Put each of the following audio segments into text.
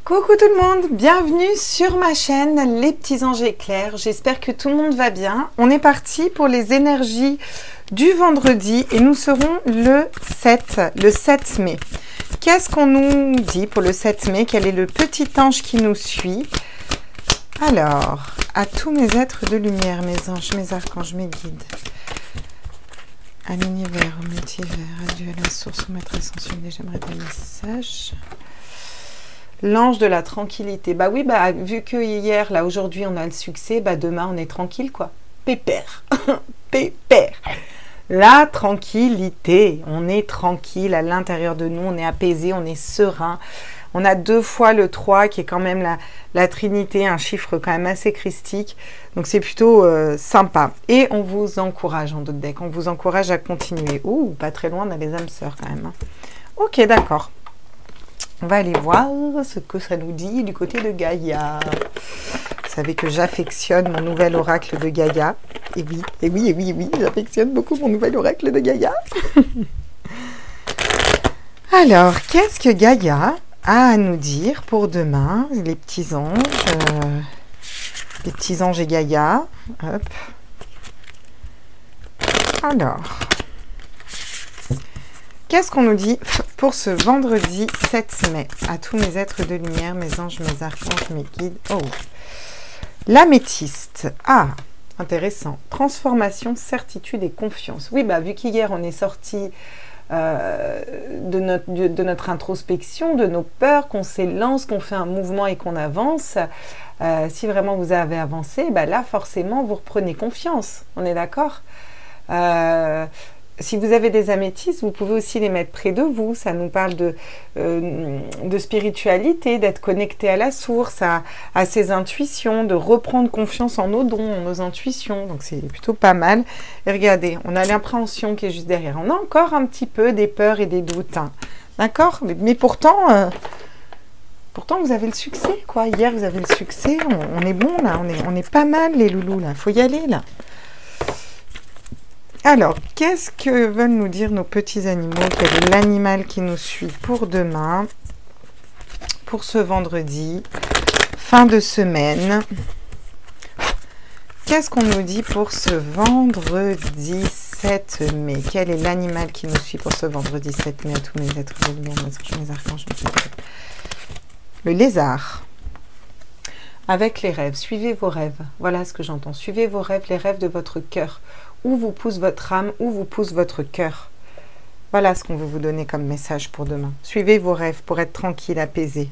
Coucou tout le monde, bienvenue sur ma chaîne Les Petits Anges Éclairs. J'espère que tout le monde va bien. On est parti pour les énergies du vendredi et nous serons le 7 mai. Qu'est-ce qu'on nous dit pour le 7 mai? Quel est le petit ange qui nous suit? Alors, à tous mes êtres de lumière, mes anges, mes archanges, mes guides, à l'univers, au multivers, à Dieu, à la source, au maître ascensionné, j'aimerais des messages. L'ange de la tranquillité. Bah oui, bah vu que hier, là, aujourd'hui, on a le succès, bah demain, on est tranquille, quoi. Pépère. Pépère. La tranquillité. On est tranquille à l'intérieur de nous, on est apaisé, on est serein. On a 2 fois le 3 qui est quand même la Trinité, un chiffre quand même assez christique. Donc c'est plutôt sympa. Et on vous encourage en d'autres decks. On vous encourage à continuer. Ouh, pas très loin, on a les âmes sœurs quand même. Ok, d'accord. On va aller voir ce que ça nous dit du côté de Gaïa. Vous savez que j'affectionne mon nouvel oracle de Gaïa. Et oui, j'affectionne beaucoup mon nouvel oracle de Gaïa. Alors, qu'est-ce que Gaïa a à nous dire pour demain, les petits anges et Gaïa. Hop. Alors, qu'est-ce qu'on nous dit pour ce vendredi 7 mai? À tous mes êtres de lumière, mes anges, mes archanges, mes guides. Oh, l'améthyste. Ah, intéressant. Transformation, certitude et confiance. Oui, bah vu qu'hier on est sorti de notre introspection, de nos peurs, qu'on s'élance, qu'on fait un mouvement et qu'on avance. Si vraiment vous avez avancé, bah là forcément vous reprenez confiance. On est d'accord? Si vous avez des améthystes, vous pouvez aussi les mettre près de vous. Ça nous parle de spiritualité, d'être connecté à la source, à ses intuitions, de reprendre confiance en nos dons, en nos intuitions. Donc c'est plutôt pas mal. Et regardez, on a l'appréhension qui est juste derrière. On a encore un petit peu des peurs et des doutes. Hein. D'accord? Mais pourtant, vous avez le succès, quoi. Hier, vous avez le succès. On est bon, là. On est pas mal, les loulous, là. Il faut y aller, là. Alors, qu'est-ce que veulent nous dire nos petits animaux? Quel est l'animal qui nous suit pour demain, pour ce vendredi, fin de semaine? Qu'est-ce qu'on nous dit pour ce vendredi 7 mai? Quel est l'animal qui nous suit pour ce vendredi 7 mai à tous mes êtres de lumière, mes archanges, le lézard. Avec les rêves, suivez vos rêves. Voilà ce que j'entends. Suivez vos rêves, les rêves de votre cœur. Où vous pousse votre âme, où vous pousse votre cœur. Voilà ce qu'on veut vous donner comme message pour demain. Suivez vos rêves pour être tranquille, apaisé.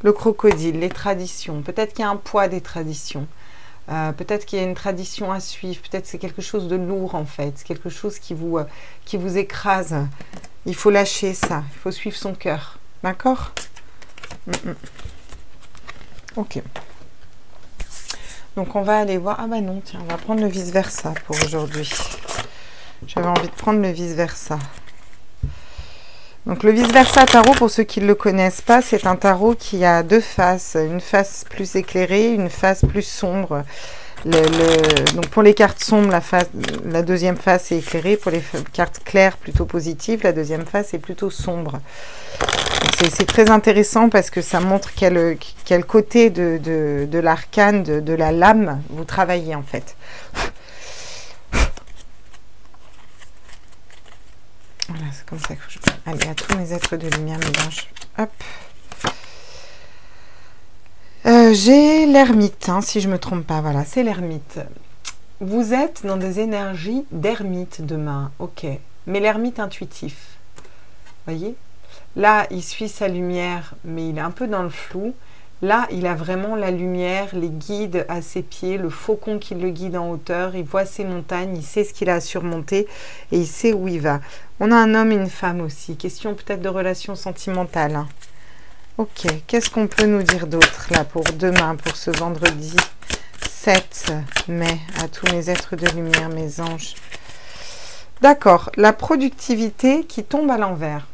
Le crocodile, les traditions. Peut-être qu'il y a un poids des traditions. Peut-être qu'il y a une tradition à suivre. Peut-être que c'est quelque chose de lourd en fait. C'est quelque chose qui vous écrase. Il faut lâcher ça. Il faut suivre son cœur. D'accord? Ok. Donc on va aller voir, ah bah non, tiens, on va prendre le vice-versa pour aujourd'hui. J'avais envie de prendre le vice-versa. Donc le vice-versa tarot, pour ceux qui ne le connaissent pas, c'est un tarot qui a 2 faces. Une face plus éclairée, une face plus sombre. Donc pour les cartes sombres, la deuxième face est éclairée. Pour les cartes claires, plutôt positives, la deuxième face est plutôt sombre. C'est très intéressant parce que ça montre quel côté de l'arcane, de la lame, vous travaillez en fait. Voilà, c'est comme ça que je peux... Allez, à tous mes êtres de lumière, mes anges. Hop. J'ai l'ermite, hein, si je ne me trompe pas. Voilà, c'est l'ermite. Vous êtes dans des énergies d'ermite demain, ok. Mais l'ermite intuitif, voyez? Là, il suit sa lumière, mais il est un peu dans le flou. Là, il a vraiment la lumière, les guides à ses pieds, le faucon qui le guide en hauteur. Il voit ses montagnes, il sait ce qu'il a à surmonter et il sait où il va. On a un homme et une femme aussi. Question peut-être de relation sentimentale. Hein. Ok, qu'est-ce qu'on peut nous dire d'autre là pour demain, pour ce vendredi 7 mai, à tous mes êtres de lumière, mes anges? D'accord, la productivité qui tombe à l'envers.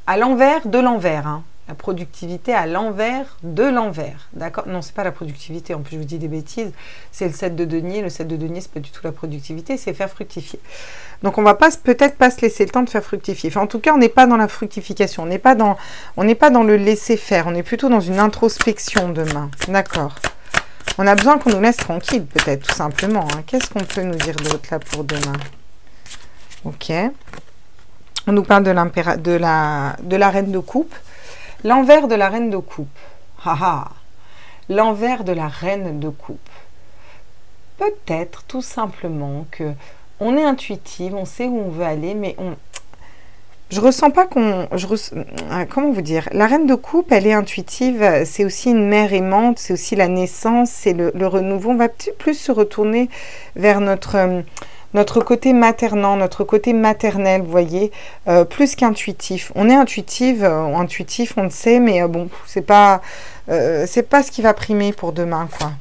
À l'envers de l'envers. Hein. La productivité à l'envers de l'envers. D'accord? Non, c'est pas la productivité. En plus, je vous dis des bêtises. C'est le 7 de denier. Le 7 de denier, c'est pas du tout la productivité. C'est faire fructifier. Donc, on va peut-être pas se laisser le temps de faire fructifier. Enfin, en tout cas, on n'est pas dans la fructification. On n'est pas dans le laisser faire. On est plutôt dans une introspection demain. D'accord? On a besoin qu'on nous laisse tranquille, peut-être, tout simplement. Hein. Qu'est-ce qu'on peut nous dire d'autre, là, pour demain? Ok. On nous parle de la reine de coupe. L'envers de la reine de coupe. Haha. L'envers de la reine de coupe. Peut-être, tout simplement, que on est intuitive, on sait où on veut aller, mais je ressens pas comment vous dire? La reine de coupe, elle est intuitive, c'est aussi une mère aimante, c'est aussi la naissance, c'est le renouveau. On va plus se retourner vers notre côté maternant, notre côté maternel, vous voyez, plus qu'intuitif. On est intuitif, on le sait, mais bon, c'est pas ce qui va primer pour demain, quoi.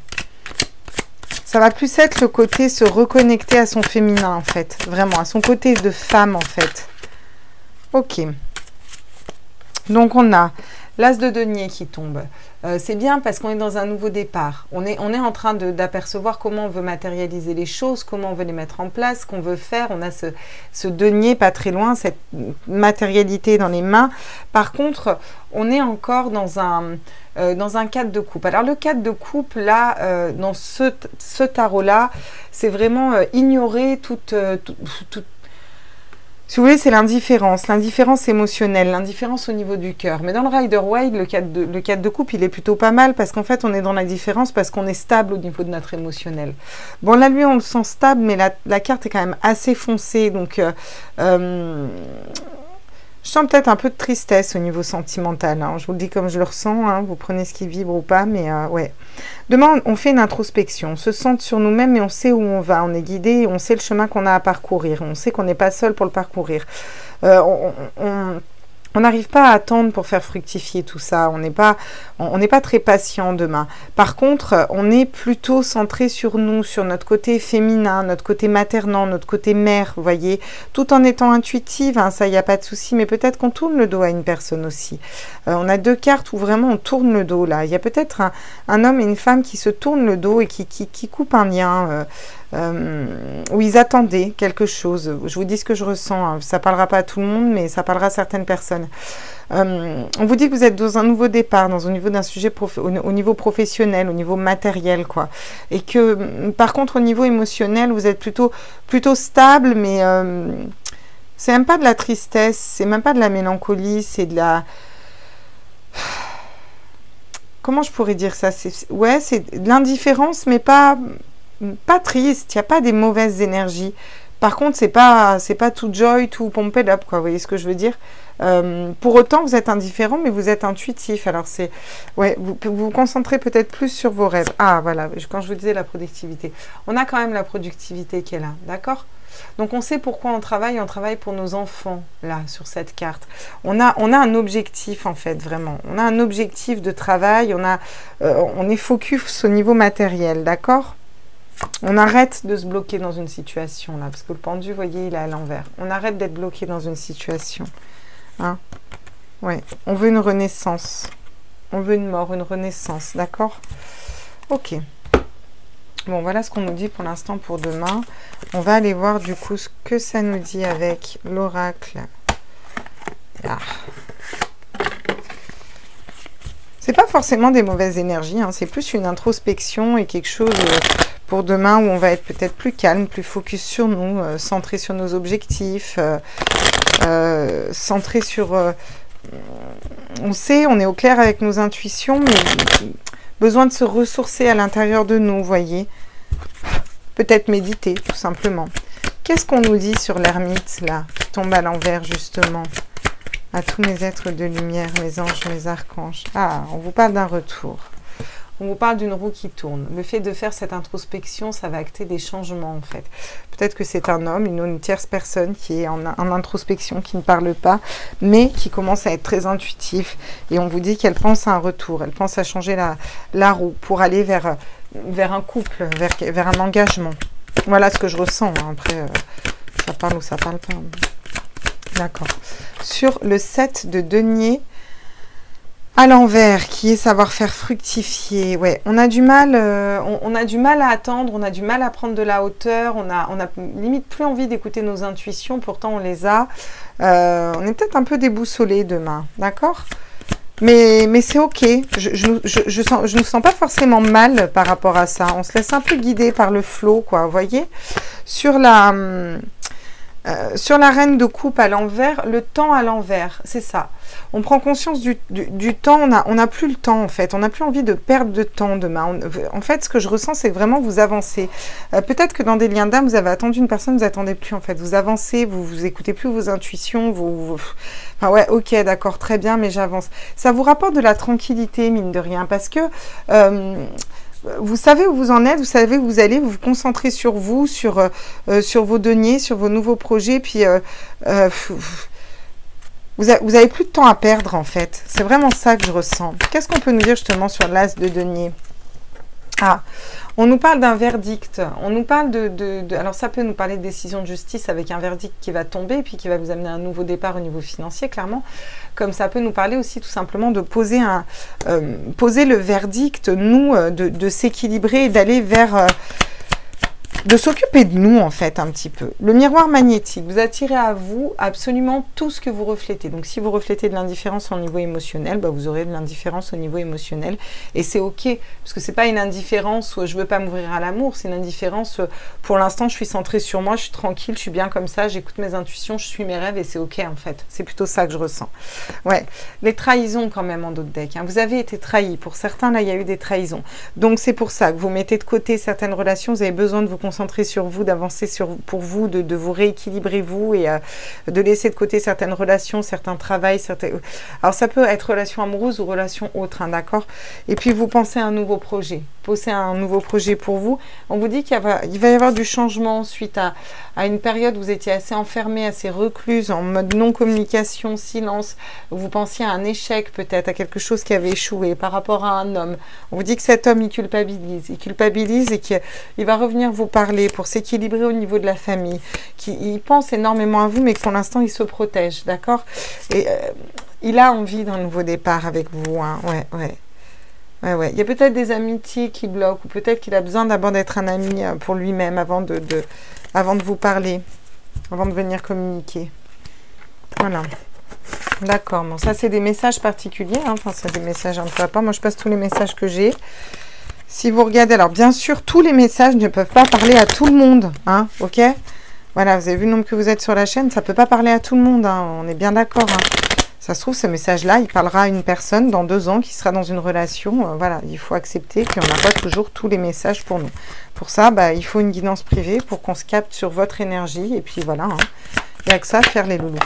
Ça va plus être le côté se reconnecter à son féminin, en fait, vraiment, à son côté de femme, en fait. Ok. Donc, on a l'as de denier qui tombe. C'est bien parce qu'on est dans un nouveau départ. On est en train d'apercevoir comment on veut matérialiser les choses, comment on veut les mettre en place, ce qu'on veut faire. On a ce denier pas très loin, cette matérialité dans les mains. Par contre, on est encore dans un cadre de coupe. Alors, le cadre de coupe, là, dans ce tarot-là, c'est vraiment ignorer toute si vous voulez, c'est l'indifférence émotionnelle, l'indifférence au niveau du cœur. Mais dans le Rider-Waite, le cadre de coupe, il est plutôt pas mal parce qu'en fait, on est dans l'indifférence parce qu'on est stable au niveau de notre émotionnel. Bon, là, lui, on le sent stable, mais la carte est quand même assez foncée. Donc, je sens peut-être un peu de tristesse au niveau sentimental. Hein. Je vous le dis comme je le ressens. Hein. Vous prenez ce qui vibre ou pas, mais ouais. Demain, on fait une introspection. On se centre sur nous-mêmes et on sait où on va. On est guidé, on sait le chemin qu'on a à parcourir. On sait qu'on n'est pas seul pour le parcourir. On n'arrive pas à attendre pour faire fructifier tout ça. On n'est pas très patient demain. Par contre, on est plutôt centré sur nous, sur notre côté féminin, notre côté maternant, notre côté mère, vous voyez, tout en étant intuitive, hein, ça, il n'y a pas de souci, mais peut-être qu'on tourne le dos à une personne aussi. On a deux cartes où vraiment on tourne le dos, là. Il y a peut-être un homme et une femme qui se tournent le dos et qui coupent un lien, où ils attendaient quelque chose. Je vous dis ce que je ressens. Hein. Ça ne parlera pas à tout le monde, mais ça parlera à certaines personnes. On vous dit que vous êtes dans un nouveau départ, au niveau d'un sujet au niveau professionnel, au niveau matériel, quoi. Et que, par contre, au niveau émotionnel, vous êtes plutôt stable, mais c'est même pas de la tristesse, c'est même pas de la mélancolie, c'est de la... Comment je pourrais dire ça? Ouais, c'est de l'indifférence, mais pas triste, il n'y a pas des mauvaises énergies. Par contre, c'est pas tout joy, tout pumped up, quoi. Vous voyez ce que je veux dire? Pour autant, vous êtes indifférent, mais vous êtes intuitif. Alors, c'est... Ouais, vous concentrez peut-être plus sur vos rêves. Ah, voilà, quand je vous disais la productivité. On a quand même la productivité qui est là, d'accord? Donc, on sait pourquoi on travaille pour nos enfants, là, sur cette carte. On a un objectif, en fait, vraiment. On a un objectif de travail, on est focus au niveau matériel, d'accord? On arrête de se bloquer dans une situation, là, parce que le pendu, vous voyez, il est à l'envers. On arrête d'être bloqué dans une situation. Hein? Ouais, on veut une renaissance. On veut une mort, une renaissance, d'accord? Ok. Bon, voilà ce qu'on nous dit pour l'instant pour demain. On va aller voir, du coup, ce que ça nous dit avec l'oracle. Ah. C'est pas forcément des mauvaises énergies, hein, c'est plus une introspection et quelque chose... pour demain où on va être peut-être plus calme, plus focus sur nous, centré sur nos objectifs, centré sur... on sait, on est au clair avec nos intuitions, mais besoin de se ressourcer à l'intérieur de nous, vous voyez. Peut-être méditer, tout simplement. Qu'est-ce qu'on nous dit sur l'ermite, là, qui tombe à l'envers, justement? À tous mes êtres de lumière, mes anges, mes archanges. Ah, on vous parle d'un retour. On vous parle d'une roue qui tourne. Le fait de faire cette introspection, ça va acter des changements, en fait. Peut-être que c'est un homme, une tierce personne qui est en introspection, qui ne parle pas, mais qui commence à être très intuitif. Et on vous dit qu'elle pense à un retour, elle pense à changer la roue pour aller vers un couple, vers un engagement. Voilà ce que je ressens. Hein. Après, ça parle ou ça parle pas. D'accord. Sur le 7 de denier, À l'envers, qui est savoir faire fructifier. Ouais, on a du mal, on a du mal à attendre, on a du mal à prendre de la hauteur, on a limite plus envie d'écouter nos intuitions, pourtant on les a. On est peut-être un peu déboussolé demain, d'accord? Mais c'est ok, je ne sens pas forcément mal par rapport à ça. On se laisse un peu guider par le flow, quoi, vous voyez? Sur la reine de coupe à l'envers, le temps à l'envers, c'est ça. On prend conscience du temps, on n'a plus le temps en fait, on n'a plus envie de perdre de temps demain. En fait, ce que je ressens, c'est que vraiment vous avancez. Peut-être que dans des liens d'âme, vous avez attendu une personne, vous attendez plus en fait. Vous avancez, vous écoutez plus vos intuitions, Enfin ouais, ok, d'accord, très bien, mais j'avance. Ça vous rapporte de la tranquillité, mine de rien, parce que... vous savez où vous en êtes, vous savez où vous allez, vous vous concentrez sur vous, sur vos deniers, sur vos nouveaux projets, puis vous avez plus de temps à perdre en fait. C'est vraiment ça que je ressens. Qu'est-ce qu'on peut nous dire justement sur l'as de denier? Ah, on nous parle d'un verdict, on nous parle alors ça peut nous parler de décision de justice avec un verdict qui va tomber et puis qui va vous amener à un nouveau départ au niveau financier, clairement. Comme ça peut nous parler aussi tout simplement de poser le verdict, nous, de s'équilibrer et d'aller vers... de s'occuper de nous en fait un petit peu. Le miroir magnétique, vous attirez à vous absolument tout ce que vous reflétez. Donc si vous reflétez de l'indifférence au niveau émotionnel, bah, vous aurez de l'indifférence au niveau émotionnel et c'est ok, parce que c'est pas une indifférence où je veux pas m'ouvrir à l'amour, c'est une indifférence pour l'instant je suis centrée sur moi, je suis tranquille, je suis bien comme ça, j'écoute mes intuitions, je suis mes rêves et c'est ok en fait. C'est plutôt ça que je ressens. Ouais, les trahisons quand même en d'autres decks, hein. Vous avez été trahi, pour certains là il y a eu des trahisons. Donc c'est pour ça que vous mettez de côté certaines relations, vous avez besoin de vous concentrer sur vous, d'avancer pour vous, de vous rééquilibrer vous et de laisser de côté certaines relations, certains travails, alors ça peut être relation amoureuse ou relation autre, hein, d'accord? Et puis vous pensez à un nouveau projet, posez un nouveau projet pour vous. On vous dit qu'il va y avoir du changement suite à une période où vous étiez assez enfermée, assez recluse, en mode non-communication, silence. Vous pensiez à un échec peut-être, à quelque chose qui avait échoué par rapport à un homme. On vous dit que cet homme, il culpabilise et qu'il va revenir vous parler pour s'équilibrer au niveau de la famille. Il pense énormément à vous, mais que pour l'instant, il se protège, d'accord? Et il a envie d'un nouveau départ avec vous, hein. Ouais. Il y a peut-être des amitiés qui bloquent, ou peut-être qu'il a besoin d'abord d'être un ami pour lui-même avant de vous parler, avant de venir communiquer. Voilà. D'accord. Bon, ça, c'est des messages particuliers, hein. Enfin, c'est des messages un peu à part. Moi, je passe tous les messages que j'ai. Si vous regardez, alors bien sûr, tous les messages ne peuvent pas parler à tout le monde, hein, ok? Voilà, vous avez vu le nombre que vous êtes sur la chaîne, ça ne peut pas parler à tout le monde, hein, on est bien d'accord, hein. Ça se trouve, ce message-là, il parlera à une personne dans 2 ans qui sera dans une relation. Voilà, il faut accepter qu'on n'a pas toujours tous les messages pour nous. Pour ça, bah, il faut une guidance privée pour qu'on se capte sur votre énergie. Et puis voilà, hein. Il n'y a que ça à faire les loulous.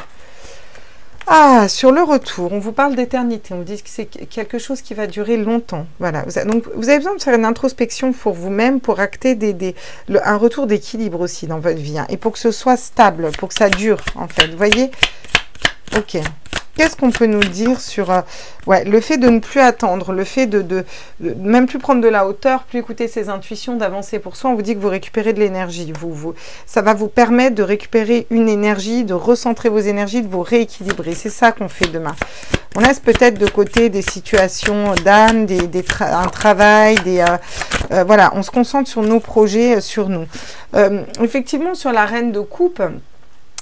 Ah, sur le retour, on vous parle d'éternité. On vous dit que c'est quelque chose qui va durer longtemps. Voilà. Donc, vous avez besoin de faire une introspection pour vous-même, pour acter un retour d'équilibre aussi dans votre vie, hein. Et pour que ce soit stable, pour que ça dure, en fait. Vous voyez? Ok. Qu'est-ce qu'on peut nous dire sur le fait de ne plus attendre, le fait de même plus prendre de la hauteur, plus écouter ses intuitions, d'avancer pour soi? On vous dit que vous récupérez de l'énergie. Ça va vous permettre de récupérer une énergie, de recentrer vos énergies, de vous rééquilibrer. C'est ça qu'on fait demain. On laisse peut-être de côté des situations d'âme, un travail, voilà, on se concentre sur nos projets, sur nous. Effectivement, sur la reine de coupe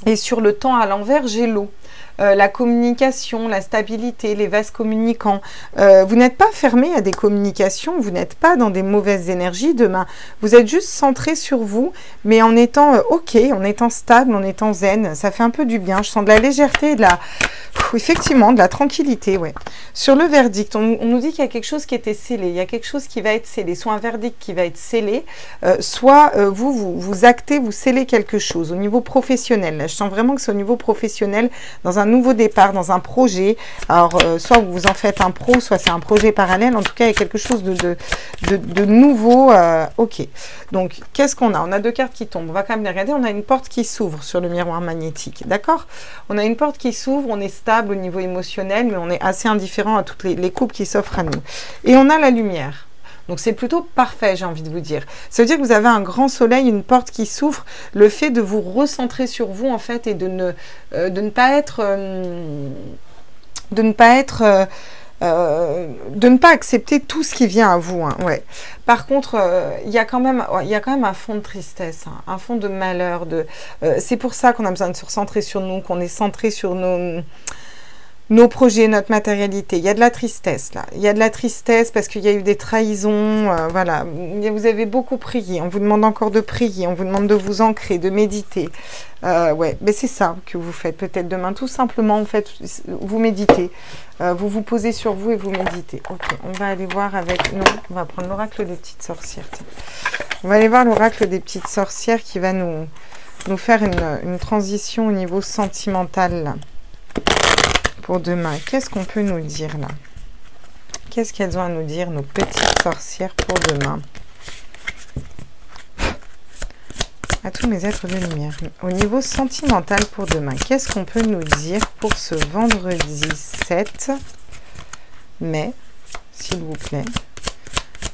et sur le temps à l'envers, j'ai l'eau. La communication, la stabilité, les vases communicants. Vous n'êtes pas fermé à des communications, vous n'êtes pas dans des mauvaises énergies demain. Vous êtes juste centré sur vous, mais en étant ok, en étant stable, en étant zen. Ça fait un peu du bien. Je sens de la légèreté, effectivement, de la tranquillité, ouais. Sur le verdict, on nous dit qu'il y a quelque chose qui était scellé. Il y a quelque chose qui va être scellé. Soit un verdict qui va être scellé, soit vous actez, vous scellez quelque chose au niveau professionnel. Là, je sens vraiment que c'est au niveau professionnel, dans un nouveau départ, dans un projet. Alors, soit vous en faites un pro, soit c'est un projet parallèle. En tout cas, il y a quelque chose de nouveau. Ok. Donc, qu'est-ce qu'on a? On a 2 cartes qui tombent. On va quand même les regarder. On a une porte qui s'ouvre sur le miroir magnétique. D'accord? On a une porte qui s'ouvre. On est stable au niveau émotionnel, mais on est assez indifférent à toutes les coupes qui s'offrent à nous. Et on a la lumière. Donc, c'est plutôt parfait, j'ai envie de vous dire. Ça veut dire que vous avez un grand soleil, une porte qui s'ouvre. Le fait de vous recentrer sur vous, en fait, et de ne pas être... de ne pas accepter tout ce qui vient à vous. Hein, ouais. Par contre, il y a quand même un fond de tristesse, hein, un fond de malheur. C'est pour ça qu'on a besoin de se recentrer sur nous, qu'on est centré sur nos projets, notre matérialité. Il y a de la tristesse là. Il y a de la tristesse parce qu'il y a eu des trahisons. Voilà. Vous avez beaucoup prié. On vous demande encore de prier. On vous demande de vous ancrer, de méditer. Ouais, mais c'est ça que vous faites peut-être demain. Tout simplement, en fait, vous méditez. Vous vous posez sur vous et vous méditez. Ok, on va aller voir avec... Non, on va prendre l'oracle des petites sorcières. Tiens. On va aller voir l'oracle des petites sorcières qui va nous faire une transition au niveau sentimental là. Pour demain, qu'est-ce qu'on peut nous dire là? Qu'est-ce qu'elles ont à nous dire, nos petites sorcières, pour demain? À tous mes êtres de lumière. Au niveau sentimental pour demain, qu'est-ce qu'on peut nous dire pour ce vendredi 7 mai, s'il vous plaît?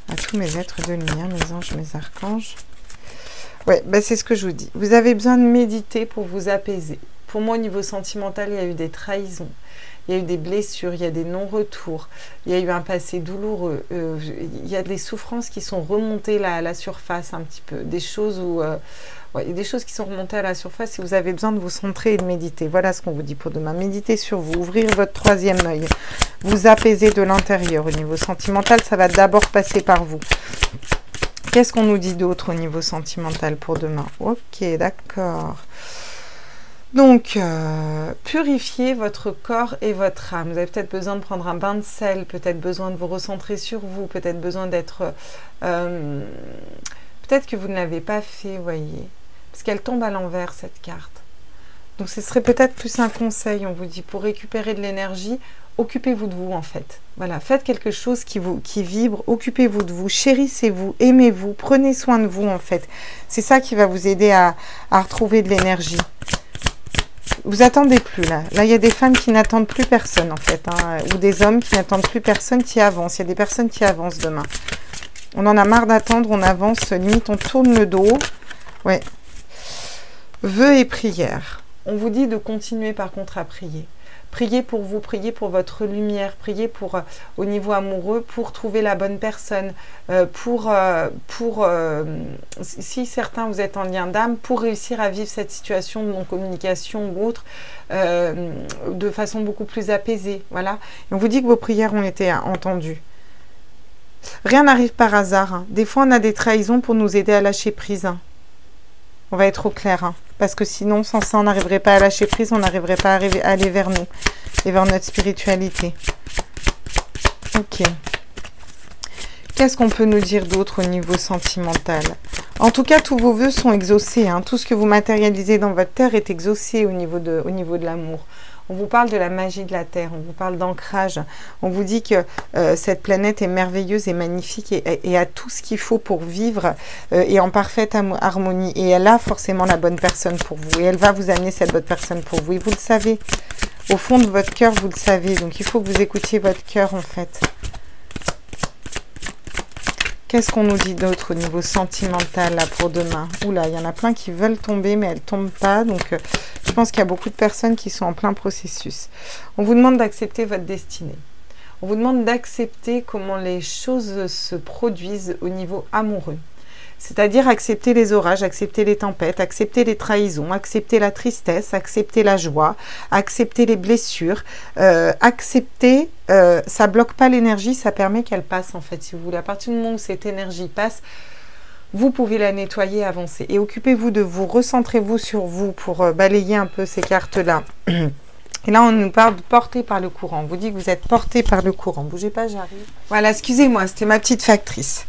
À tous mes êtres de lumière, mes anges, mes archanges. Ouais, ben c'est ce que je vous dis. Vous avez besoin de méditer pour vous apaiser. Pour moi, au niveau sentimental, il y a eu des trahisons. Il y a eu des blessures, il y a des non-retours, il y a eu un passé douloureux, il y a des souffrances qui sont remontées à la surface un petit peu, des choses où, ouais, des choses qui sont remontées à la surface et vous avez besoin de vous centrer et de méditer. Voilà ce qu'on vous dit pour demain. Méditez sur vous, ouvrir votre troisième œil, vous apaiser de l'intérieur. Au niveau sentimental, ça va d'abord passer par vous. Qu'est-ce qu'on nous dit d'autre au niveau sentimental pour demain? Ok, d'accord. Donc, purifiez votre corps et votre âme. Vous avez peut-être besoin de prendre un bain de sel, peut-être besoin de vous recentrer sur vous, peut-être besoin d'être... peut-être que vous ne l'avez pas fait, vous voyez. Parce qu'elle tombe à l'envers, cette carte. Donc, ce serait peut-être plus un conseil, on vous dit, pour récupérer de l'énergie, occupez-vous de vous, en fait. Voilà, faites quelque chose qui vibre, occupez-vous de vous, chérissez-vous, aimez-vous, prenez soin de vous, en fait. C'est ça qui va vous aider à retrouver de l'énergie. Vous attendez plus là. Là, il y a des femmes qui n'attendent plus personne en fait, hein, ou des hommes qui n'attendent plus personne, qui avancent. Il y a des personnes qui avancent demain. On en a marre d'attendre, on avance, limite on tourne le dos. Ouais. Vœux et prières. On vous dit de continuer par contre à prier. Priez pour vous, priez pour votre lumière, priez pour, au niveau amoureux, pour trouver la bonne personne, si certains vous êtes en lien d'âme, pour réussir à vivre cette situation de non-communication ou autre, de façon beaucoup plus apaisée. Voilà. Et on vous dit que vos prières ont été entendues. Rien n'arrive par hasard. Hein. Des fois, on a des trahisons pour nous aider à lâcher prise. Hein. On va être au clair, hein, parce que sinon, sans ça, on n'arriverait pas à lâcher prise, on n'arriverait pas à aller vers nous et vers notre spiritualité. Ok. Qu'est-ce qu'on peut nous dire d'autre au niveau sentimental? En tout cas, tous vos vœux sont exaucés. Hein. Tout ce que vous matérialisez dans votre terre est exaucé au niveau de l'amour. On vous parle de la magie de la Terre, on vous parle d'ancrage. On vous dit que cette planète est merveilleuse et magnifique et a tout ce qu'il faut pour vivre et en parfaite harmonie. Et elle a forcément la bonne personne pour vous. Et elle va vous amener cette bonne personne pour vous. Et vous le savez. Au fond de votre cœur, vous le savez. Donc il faut que vous écoutiez votre cœur en fait. Qu'est-ce qu'on nous dit d'autre au niveau sentimental là pour demain? Oula, il y en a plein qui veulent tomber mais elles ne tombent pas. Donc je pense qu'il y a beaucoup de personnes qui sont en plein processus. On vous demande d'accepter votre destinée. On vous demande d'accepter comment les choses se produisent au niveau amoureux. C'est-à-dire accepter les orages, accepter les tempêtes, accepter les trahisons, accepter la tristesse, accepter la joie, accepter les blessures, accepter, ça ne bloque pas l'énergie, ça permet qu'elle passe en fait, si vous voulez. À partir du moment où cette énergie passe, vous pouvez la nettoyer, avancer. Et occupez-vous de vous, recentrez-vous sur vous pour balayer un peu ces cartes-là. Et là, on nous parle de porté par le courant. On vous dit que vous êtes porté par le courant. Bougez pas, j'arrive. Voilà, excusez-moi, c'était ma petite factrice.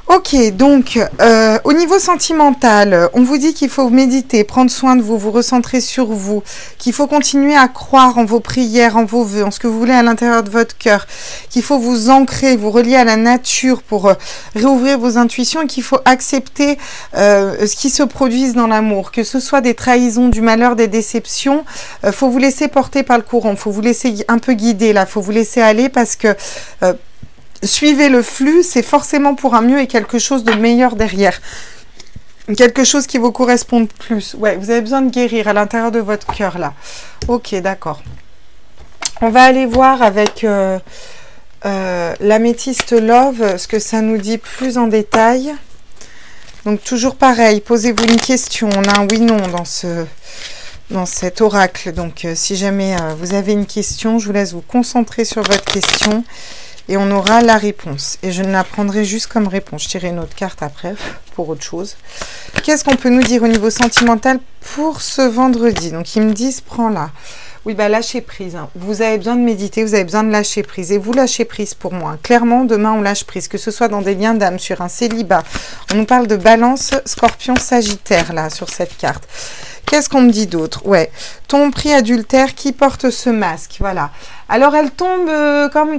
Ok, donc, au niveau sentimental, on vous dit qu'il faut méditer, prendre soin de vous, vous recentrer sur vous, qu'il faut continuer à croire en vos prières, en vos vœux, en ce que vous voulez à l'intérieur de votre cœur, qu'il faut vous ancrer, vous relier à la nature pour réouvrir vos intuitions et qu'il faut accepter ce qui se produise dans l'amour, que ce soit des trahisons, du malheur, des déceptions. Faut vous laisser porter par le courant, faut vous laisser un peu guider là, faut vous laisser aller parce que suivez le flux, c'est forcément pour un mieux et quelque chose de meilleur derrière. Quelque chose qui vous correspond plus. Ouais, vous avez besoin de guérir à l'intérieur de votre cœur là. Ok, d'accord. On va aller voir avec l'améthyste love, ce que ça nous dit plus en détail. Donc toujours pareil, posez-vous une question. On a un oui-non dans cet oracle. Donc si jamais vous avez une question, je vous laisse vous concentrer sur votre question et on aura la réponse. Et je ne la prendrai juste comme réponse. Je tirerai une autre carte après pour autre chose. Qu'est-ce qu'on peut nous dire au niveau sentimental pour ce vendredi? Donc ils me disent, prends-la. Oui, bah lâcher prise. Hein. Vous avez besoin de méditer, vous avez besoin de lâcher prise. Et vous lâchez prise pour moi. Clairement, demain, on lâche prise. Que ce soit dans des liens d'âme, sur un célibat. On nous parle de balance, scorpion, sagittaire, là, sur cette carte. Qu'est-ce qu'on me dit d'autre? Ouais, ton prix adultère qui porte ce masque, voilà. Alors, elle tombe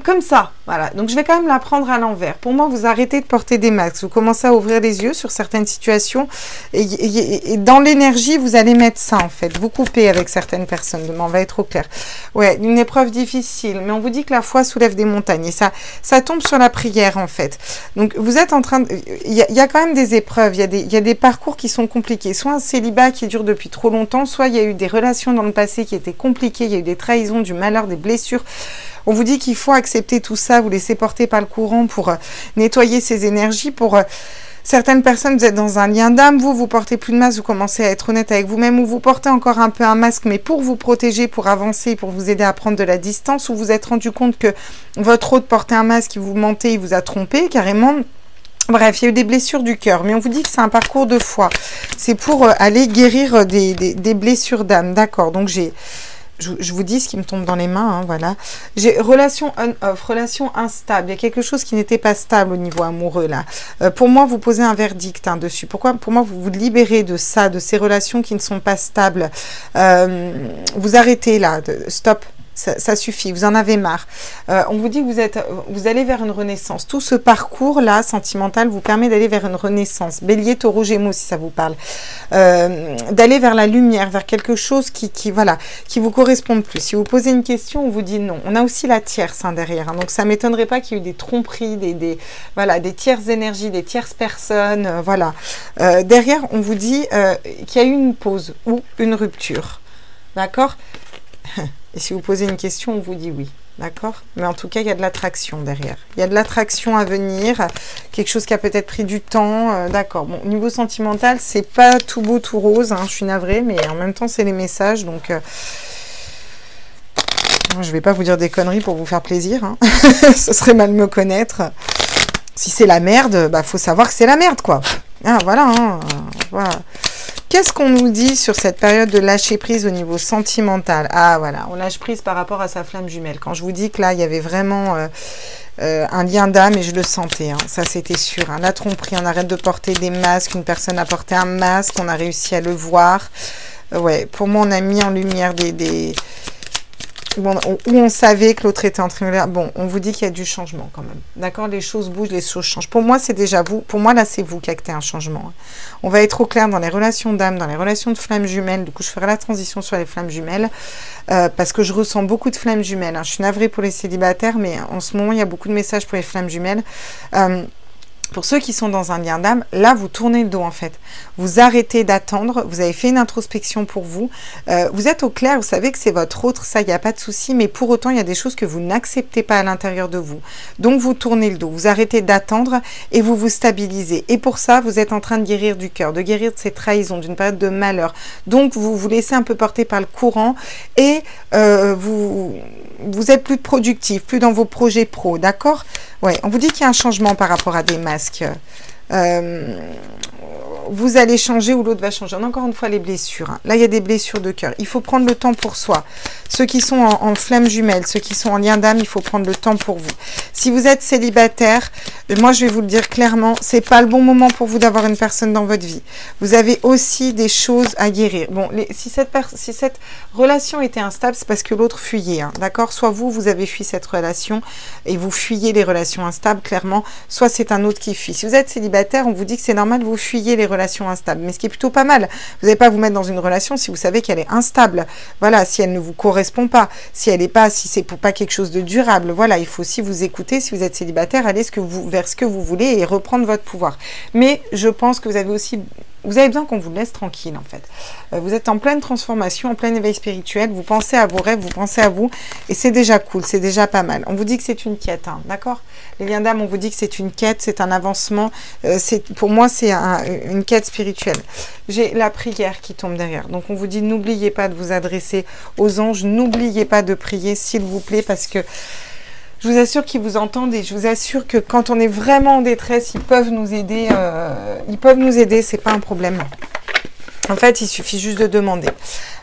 comme ça, voilà. Donc, je vais quand même la prendre à l'envers. Pour moi, vous arrêtez de porter des masques. Vous commencez à ouvrir les yeux sur certaines situations. Et dans l'énergie, vous allez mettre ça, en fait. Vous coupez avec certaines personnes. Demain, on va être au clair. Ouais, une épreuve difficile. Mais on vous dit que la foi soulève des montagnes. Et ça tombe sur la prière, en fait. Donc, vous êtes en train de... Il y a quand même des épreuves. Il y a des parcours qui sont compliqués. Soit un célibat qui dure depuis trop longtemps, soit il y a eu des relations dans le passé qui étaient compliquées. Il y a eu des trahisons, du malheur, des blessures. On vous dit qu'il faut accepter tout ça, vous laisser porter par le courant pour nettoyer ces énergies. Pour certaines personnes, vous êtes dans un lien d'âme, vous portez plus de masque, vous commencez à être honnête avec vous-même, ou vous portez encore un peu un masque, mais pour vous protéger, pour avancer, pour vous aider à prendre de la distance, ou vous vous êtes rendu compte que votre hôte portait un masque, il vous mentait, il vous a trompé carrément. Bref, il y a eu des blessures du cœur, mais on vous dit que c'est un parcours de foi. C'est pour aller guérir des blessures d'âme, d'accord. Donc je vous dis ce qui me tombe dans les mains, hein, voilà. J'ai relation on-off, relation instable. Il y a quelque chose qui n'était pas stable au niveau amoureux, là. Pour moi, vous posez un verdict dessus. Pourquoi? Pour moi, vous vous libérez de ça, de ces relations qui ne sont pas stables. Vous arrêtez, là. Stop. Ça suffit, vous en avez marre. On vous dit que vous allez vers une renaissance. Tout ce parcours-là, sentimental, vous permet d'aller vers une renaissance. Bélier, taureau, gémeaux, si ça vous parle. D'aller vers la lumière, vers quelque chose qui vous correspond plus. Si vous posez une question, on vous dit non. On a aussi la tierce derrière. Donc, ça ne m'étonnerait pas qu'il y ait eu des tromperies, des tierces énergies, des tierces personnes. Voilà. Derrière, on vous dit qu'il y a eu une pause ou une rupture. D'accord? Et si vous posez une question, on vous dit oui. D'accord? Mais en tout cas, il y a de l'attraction derrière. Il y a de l'attraction à venir. Quelque chose qui a peut-être pris du temps. D'accord. Bon, au niveau sentimental, c'est pas tout beau, tout rose. Hein, je suis navrée, mais en même temps, c'est les messages. Donc, je vais pas vous dire des conneries pour vous faire plaisir. Hein. Ce serait mal me connaître. Si c'est la merde, bah, faut savoir que c'est la merde, quoi. Ah, voilà. Hein, voilà. Qu'est-ce qu'on nous dit sur cette période de lâcher prise au niveau sentimental? Ah voilà, on lâche prise par rapport à sa flamme jumelle. Quand je vous dis que là, il y avait vraiment un lien d'âme et je le sentais, hein, ça c'était sûr. Hein, la tromperie, on arrête de porter des masques, une personne a porté un masque, on a réussi à le voir. Ouais, pour moi, on a mis en lumière où on savait que l'autre était en triangulaire. Bon, on vous dit qu'il y a du changement quand même. D'accord? Les choses bougent, les choses changent. Pour moi, c'est déjà vous. Pour moi, là, c'est vous qui actez un changement. On va être au clair dans les relations d'âme, dans les relations de flammes jumelles. Du coup, je ferai la transition sur les flammes jumelles parce que je ressens beaucoup de flammes jumelles. Hein. Je suis navrée pour les célibataires, mais en ce moment, il y a beaucoup de messages pour les flammes jumelles. Pour ceux qui sont dans un lien d'âme, là, vous tournez le dos, en fait. Vous arrêtez d'attendre. Vous avez fait une introspection pour vous. Vous êtes au clair. Vous savez que c'est votre autre. Ça, il n'y a pas de souci. Mais pour autant, il y a des choses que vous n'acceptez pas à l'intérieur de vous. Donc, vous tournez le dos. Vous arrêtez d'attendre et vous vous stabilisez. Et pour ça, vous êtes en train de guérir du cœur, de guérir de ces trahisons, d'une période de malheur. Donc, vous vous laissez un peu porter par le courant et vous êtes plus productif, plus dans vos projets pro. D'accord? Ouais, on vous dit qu'il y a un changement par rapport à des masques. Vous allez changer ou l'autre va changer. On a encore une fois les blessures. Hein. Là, il y a des blessures de cœur. Il faut prendre le temps pour soi. Ceux qui sont en flamme jumelle, ceux qui sont en lien d'âme, il faut prendre le temps pour vous. Si vous êtes célibataire, moi, je vais vous le dire clairement, c'est pas le bon moment pour vous d'avoir une personne dans votre vie. Vous avez aussi des choses à guérir. Bon, si cette relation était instable, c'est parce que l'autre fuyait. Hein, d'accord? Soit vous avez fui cette relation et vous fuyez les relations instables, clairement. Soit c'est un autre qui fuit. Si vous êtes célibataire, on vous dit que c'est normal, vous fuyez les relations instables. Mais ce qui est plutôt pas mal. Vous n'allez pas vous mettre dans une relation si vous savez qu'elle est instable. Voilà, si elle ne vous correspond pas, si elle n'est pas, si c'est pour pas quelque chose de durable. Voilà, il faut aussi vous écouter. Si vous êtes célibataire, allez vers ce que vous voulez et reprendre votre pouvoir. Mais je pense que vous avez aussi vous avez besoin qu'on vous laisse tranquille en fait. Vous êtes en pleine transformation, en plein éveil spirituel, vous pensez à vos rêves, vous pensez à vous, et c'est déjà cool, c'est déjà pas mal. On vous dit que c'est une quête, hein, d'accord? Les liens d'âme, on vous dit que c'est une quête, c'est un avancement, pour moi c'est une quête spirituelle. J'ai la prière qui tombe derrière, donc on vous dit n'oubliez pas de vous adresser aux anges, n'oubliez pas de prier s'il vous plaît, parce que je vous assure qu'ils vous entendent et je vous assure que quand on est vraiment en détresse, ils peuvent nous aider. C'est pas un problème. En fait, il suffit juste de demander.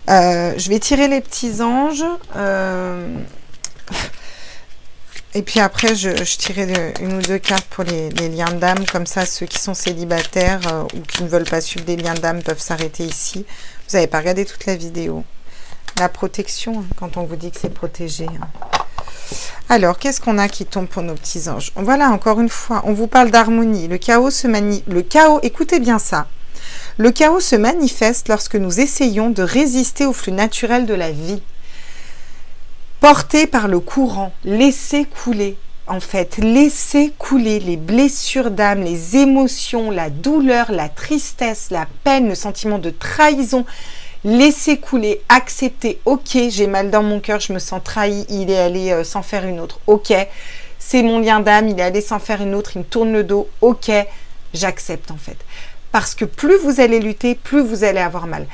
Je vais tirer les petits anges. Et puis après, je tirerai une ou deux cartes pour les liens d'âme. Comme ça, ceux qui sont célibataires ou qui ne veulent pas suivre des liens d'âme peuvent s'arrêter ici. Vous n'avez pas regardé toute la vidéo. La protection, hein, quand on vous dit que c'est protégé. Hein. Alors, qu'est-ce qu'on a qui tombe pour nos petits anges? Voilà, encore une fois, on vous parle d'harmonie. Le chaos écoutez bien ça. Le chaos se manifeste lorsque nous essayons de résister au flux naturel de la vie. Porté par le courant, laissez couler. En fait, laissez couler les blessures d'âme, les émotions, la douleur, la tristesse, la peine, le sentiment de trahison. Laissez couler, acceptez, ok, j'ai mal dans mon cœur, je me sens trahi, il est allé s'en faire une autre, ok, c'est mon lien d'âme, il est allé s'en faire une autre, il me tourne le dos, ok, j'accepte en fait. Parce que plus vous allez lutter, plus vous allez avoir mal.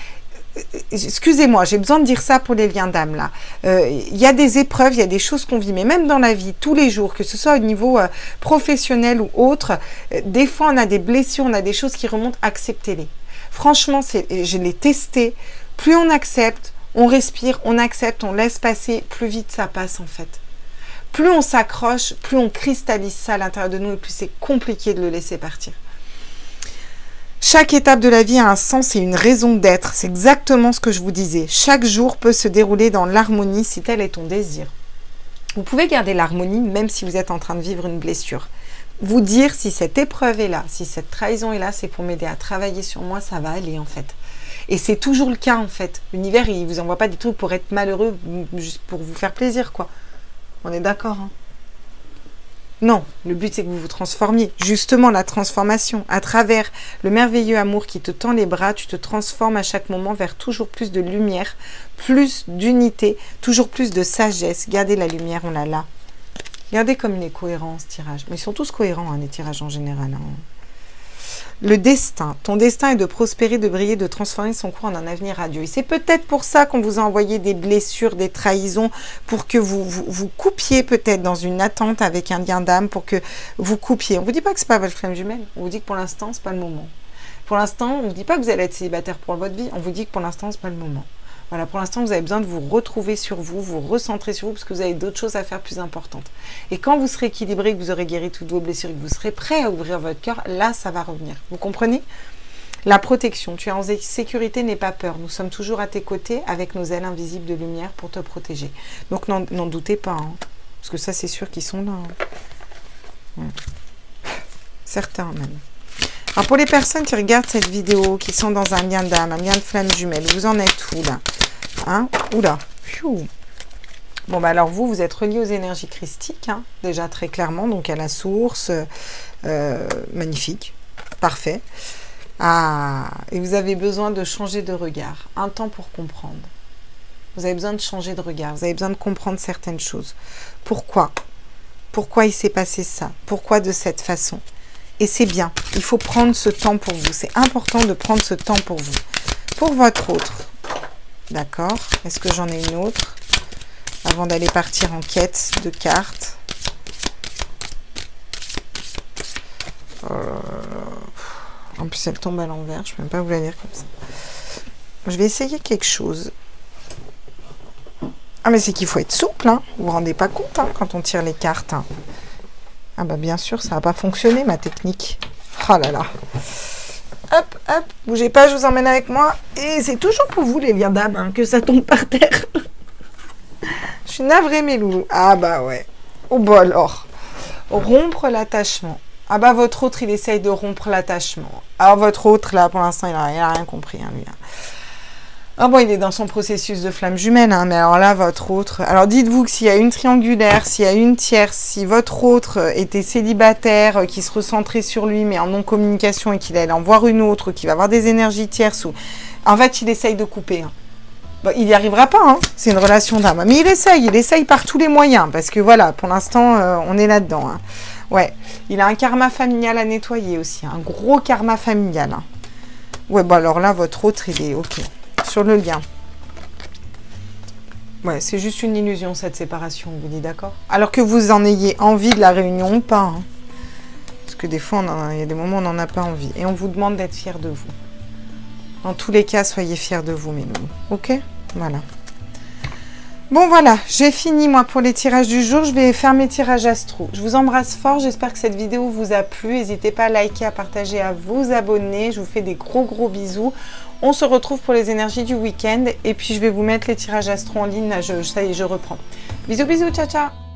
Excusez-moi, j'ai besoin de dire ça pour les liens d'âme là. Il y a des épreuves, il y a des choses qu'on vit, mais même dans la vie, tous les jours, que ce soit au niveau professionnel ou autre, des fois on a des blessures, on a des choses qui remontent, acceptez-les. Franchement, je l'ai testé. Plus on accepte, on respire, on accepte, on laisse passer, plus vite ça passe en fait. Plus on s'accroche, plus on cristallise ça à l'intérieur de nous et plus c'est compliqué de le laisser partir. Chaque étape de la vie a un sens et une raison d'être. C'est exactement ce que je vous disais. Chaque jour peut se dérouler dans l'harmonie si tel est ton désir. Vous pouvez garder l'harmonie même si vous êtes en train de vivre une blessure. Vous dire si cette épreuve est là, si cette trahison est là, c'est pour m'aider à travailler sur moi, ça va aller en fait. Et c'est toujours le cas en fait. L'univers, il ne vous envoie pas des trucs pour être malheureux, juste pour vous faire plaisir quoi. On est d'accord hein? Non, le but c'est que vous vous transformiez. Justement, la transformation, à travers le merveilleux amour qui te tend les bras, tu te transformes à chaque moment vers toujours plus de lumière, plus d'unité, toujours plus de sagesse. Gardez la lumière, on l'a là. Regardez comme il est cohérent ce tirage. Mais ils sont tous cohérents, hein, les tirages en général. Hein. Le destin. Ton destin est de prospérer, de briller, de transformer son cours en un avenir radieux. Et c'est peut-être pour ça qu'on vous a envoyé des blessures, des trahisons, pour que vous coupiez peut-être dans une attente avec un lien d'âme, pour que vous coupiez. On ne vous dit pas que ce n'est pas votre flamme jumelle. On vous dit que pour l'instant, ce n'est pas le moment. Pour l'instant, on ne vous dit pas que vous allez être célibataire pour votre vie. On vous dit que pour l'instant, ce n'est pas le moment. Voilà, pour l'instant, vous avez besoin de vous retrouver sur vous, vous recentrer sur vous, parce que vous avez d'autres choses à faire plus importantes. Et quand vous serez équilibré, que vous aurez guéri toutes vos blessures, que vous serez prêt à ouvrir votre cœur, là, ça va revenir. Vous comprenez? La protection. Tu es en sécurité, n'aie pas peur. Nous sommes toujours à tes côtés avec nos ailes invisibles de lumière pour te protéger. Donc, n'en doutez pas. Hein, parce que ça, c'est sûr qu'ils sont là. Hein. Ouais. Certains, même. Alors, pour les personnes qui regardent cette vidéo, qui sont dans un lien d'âme, un lien de flamme jumelle, vous en êtes où, là? Hein? Oula. Pfiou. Bon, bah alors vous êtes relié aux énergies christiques, hein, déjà très clairement, donc à la source, magnifique, parfait. Ah, et vous avez besoin de changer de regard, un temps pour comprendre. Vous avez besoin de changer de regard, vous avez besoin de comprendre certaines choses. Pourquoi? Pourquoi il s'est passé ça? Pourquoi de cette façon? Et c'est bien, il faut prendre ce temps pour vous, c'est important de prendre ce temps pour vous. Pour votre autre, d'accord? Est-ce que j'en ai une autre? Avant d'aller partir en quête de cartes. En plus, elle tombe à l'envers. Je ne peux même pas vous la lire comme ça. Je vais essayer quelque chose. Ah, mais c'est qu'il faut être souple. Hein. Vous ne vous rendez pas compte hein, quand on tire les cartes. Hein. Ah bah bien sûr, ça n'a pas fonctionné ma technique. Oh là là. Hop, hop. Bougez pas, je vous emmène avec moi. Et c'est toujours pour vous les liens d'âme hein, que ça tombe par terre. Je suis navrée mes loulous. Ah bah ouais. Oh bah alors. Rompre l'attachement. Ah bah votre autre il essaye de rompre l'attachement. Alors votre autre là pour l'instant il a rien compris hein, lui. Ah bon, il est dans son processus de flamme jumelle, hein, mais alors là, votre autre... Alors dites-vous que s'il y a une triangulaire, s'il y a une tierce, si votre autre était célibataire, qui se recentrait sur lui, mais en non-communication, et qu'il allait en voir une autre, qui va avoir des énergies tierces, ou... En fait, il essaye de couper. Hein. Bon, il n'y arrivera pas, hein. C'est une relation d'âme. Mais il essaye par tous les moyens, parce que voilà, pour l'instant, on est là-dedans. Hein. Ouais, il a un karma familial à nettoyer aussi, un gros karma familial. Hein. Ouais, bon alors là, votre autre, il est OK. Sur le lien. Ouais, c'est juste une illusion cette séparation, on vous dit d'accord? Alors que vous en ayez envie de la réunion ou pas. Hein. Parce que des fois, il y a des moments où on n'en a pas envie. Et on vous demande d'être fiers de vous. Dans tous les cas, soyez fiers de vous, mes loulous. Ok? Voilà. Bon, voilà. J'ai fini, moi, pour les tirages du jour. Je vais faire mes tirages astro. Je vous embrasse fort. J'espère que cette vidéo vous a plu. N'hésitez pas à liker, à partager, à vous abonner. Je vous fais des gros bisous. On se retrouve pour les énergies du week-end. Et puis, je vais vous mettre les tirages astro en ligne. Là, ça y est, je reprends. Bisous, ciao, ciao.